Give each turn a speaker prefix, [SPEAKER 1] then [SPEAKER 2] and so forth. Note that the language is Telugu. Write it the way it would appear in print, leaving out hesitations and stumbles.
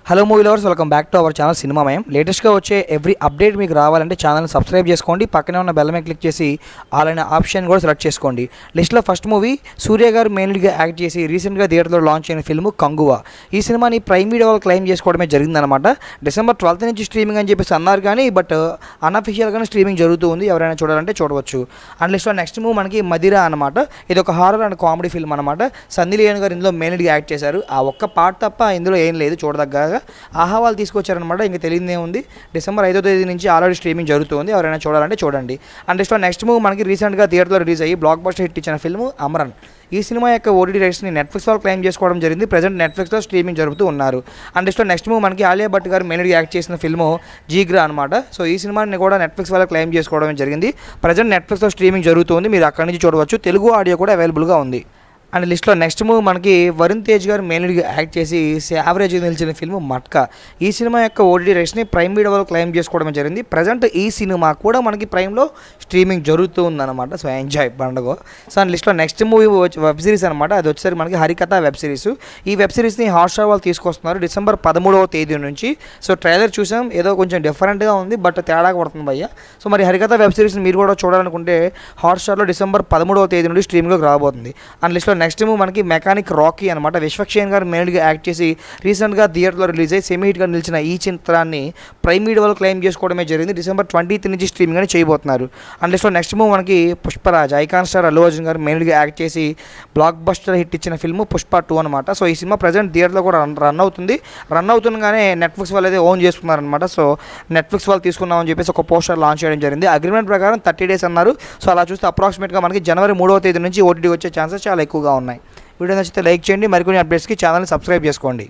[SPEAKER 1] Hello movie lovers, welcome back to our channel సినిమామయం. లేటెస్ట్గా వచ్చే ఎవ్రీ అప్డేట్ మీకు రావాలంటే ఛానల్ని సబ్స్క్రైబ్ చేసుకోండి. పక్కనే ఉన్న బెల్ మీద క్లిక్ చేసి ఆల్ అనే ఆప్షన్ కూడా సెలెక్ట్ చేసుకోండి. లిస్ట్లో ఫస్ట్ మూవీ సూర్య గారు మెయిన్గా యాక్ట్ చేసి రీసెంట్గా థియేటర్లో లాంచ్ అయిన ఫిల్మ్ కంగువా. ఈ సినిమాని ప్రైమ్ వీడియో వాళ్ళు క్లెయిమ్ చేసుకోవడమే జరిగిందనమాట. December 12th నుంచి స్ట్రీమింగ్ అని చెప్పేసి అన్నారు, కానీ బట్ అన్అఫిషియల్గానే స్ట్రీమింగ్ జరుగుతూ ఉంది. ఎవరైనా చూడాలంటే చూడవచ్చు. అండ్ లిస్ట్లో నెక్స్ట్ మూవీ మనకి మదిరా అనమాట. ఇది ఒక హారర్ అండ్ కామెడీ ఫిల్మ్ అనమాట. సన్నీ లియోన్ గారు ఇందులో మెయిన్గా యాక్ట్ చేశారు. ఆ ఒక్క పార్ట్ తప్ప ఇందులో ఏం లేదు చూడదగ్గ. ఆహా వాళ్ళు తీసుకొచ్చారనమాట. ఇంకా తెలియదే ఉంది. December 5వ తేదీ నుంచి ఆల్రెడీ స్ట్రీమింగ్ జరుగుతుంది. ఎవరైనా చూడాలంటే చూడండి. అండ్ నెక్స్ట్ మూవీ మనకి రీసెంట్గా థియేటర్లో రిలీజ్ అయ్యి బ్లాక్ బస్టర్ హిట్ ఇచ్చిన ఫిల్మ్ అమరన్. ఈ సినిమా యొక్క ఓటీటీ రైట్స్ని నెట్ఫ్లిక్స్ వాళ్ళు క్లెయిమ్ చేసుకోవడం జరిగింది. ప్రజెంట్ నెట్ఫ్లిక్స్లో స్ట్రీమింగ్ జరుగుతూ ఉన్నారు. అండ్ నెక్స్ట్ మూవీ మనకి ఆలియా భట్ గారు మెయిన్గా యాక్ట్ చేసిన ఫిల్మ్ జీగ్రా అనమాట. సో ఈ సినిమాని కూడా నెట్ఫ్లిక్స్ వాళ్ళు క్లెయిమ్ చేసుకోవడం జరిగింది. ప్రజెంట్ నెట్ఫ్లిక్స్లో స్ట్రీమింగ్ జరుగుతుంది. మీరు అక్కడి నుంచి చూడవచ్చు. తెలుగు ఆడియో కూడా అవైలబుల్గా ఉంది. అండ్ లిస్ట్లో నెక్స్ట్ మూవీ మనకి వరుణ్ తేజ్ గారు మెయిన్గా యాక్ట్ చేసి యావరేజ్గా నిలిచిన ఫిల్మ్ మట్కా. ఈ సినిమా యొక్క ఓటీటీ రైట్స్ని ప్రైమ్ వీడియో వాళ్ళు క్లెయిమ్ చేసుకోవడం జరిగింది. ప్రజెంట్ ఈ సినిమా కూడా మనకి ప్రైమ్లో స్ట్రీమింగ్ జరుగుతూ ఉందన్నమాట. సో ఎంజాయ్ పండుగ. సో అండ్ లిస్ట్లో నెక్స్ట్ మూవీ వెబ్ సిరీస్ అనమాట. అది వచ్చేసరికి మనకి హరికథ వెబ్ సిరీస్. ఈ వెబ్ సిరీస్ని హాట్స్టార్ వాళ్ళు తీసుకొస్తున్నారు December 13వ తేదీ నుంచి. సో ట్రైలర్ చూసాం, ఏదో కొంచెం డిఫరెంట్గా ఉంది, బట్ తేడా పడుతుంది భయ్య. సో మరి హరికథ వెబ్ సిరీస్ని మీరు కూడా చూడాలనుకుంటే హాట్స్టార్లో December 13వ తేదీ నుండి స్ట్రీమింగ్లోకి రాబోతుంది. అండ్ లిస్ట్లో నెక్స్ట్ మూవీ మనకి మెకానిక్ రాకీ అనమాట. విశ్వక్షేణ్ గారు మెయిన్గా యాక్ట్ చేసి రీసెంట్గా థియేటర్లో రిలీజ్ అయ్యి సెమీ హిట్గా నిలిచిన ఈ చిత్రాన్ని ప్రైమ్ వీడియో వాళ్ళు క్లెయిమ్ చేసుకోవడమే జరిగింది. December 20th నుంచి స్ట్రీమింగ్ అని చేయబోతున్నారు. అండ్ నెక్స్ట్ మూవీ మనకి పుష్పరాజ్, ఐకాన్ స్టార్ అల్లు అర్జున్ గారు మెయిన్గా యాక్ట్ చేసి బ్లాక్ బస్టర్ హిట్ ఇచ్చిన ఫిల్మ్ పుష్ప 2 అనమాట. సో ఈ సినిమా ప్రజెంట్ థియేటర్లో కూడా రన్ అవుతుండగానే నెట్ఫ్లిక్స్ వాళ్ళు అయితే ఓన్ చేసుకున్నారనమాట. సో నెట్ఫ్లిక్స్ వాళ్ళు తీసుకున్నామని చెప్పేసి ఒక పోస్టర్ లాంచ్ చేయడం జరిగింది. అగ్రిమెంట్ ప్రకారం 30 days అన్నారు. సో అలా చూస్తే అప్రాక్సిమేట్గా మనకి January 3వ తేదీ నుంచి ఓటీటీ వచ్చే ఛాన్సెస్ చాలా ఎక్కువగా ఉన్నాయి. వీడియో నచ్చితే లైక్ చేయండి. మరికొన్ని అప్డేట్స్కి ఛానల్ని సబ్స్క్రైబ్ చేసుకోండి.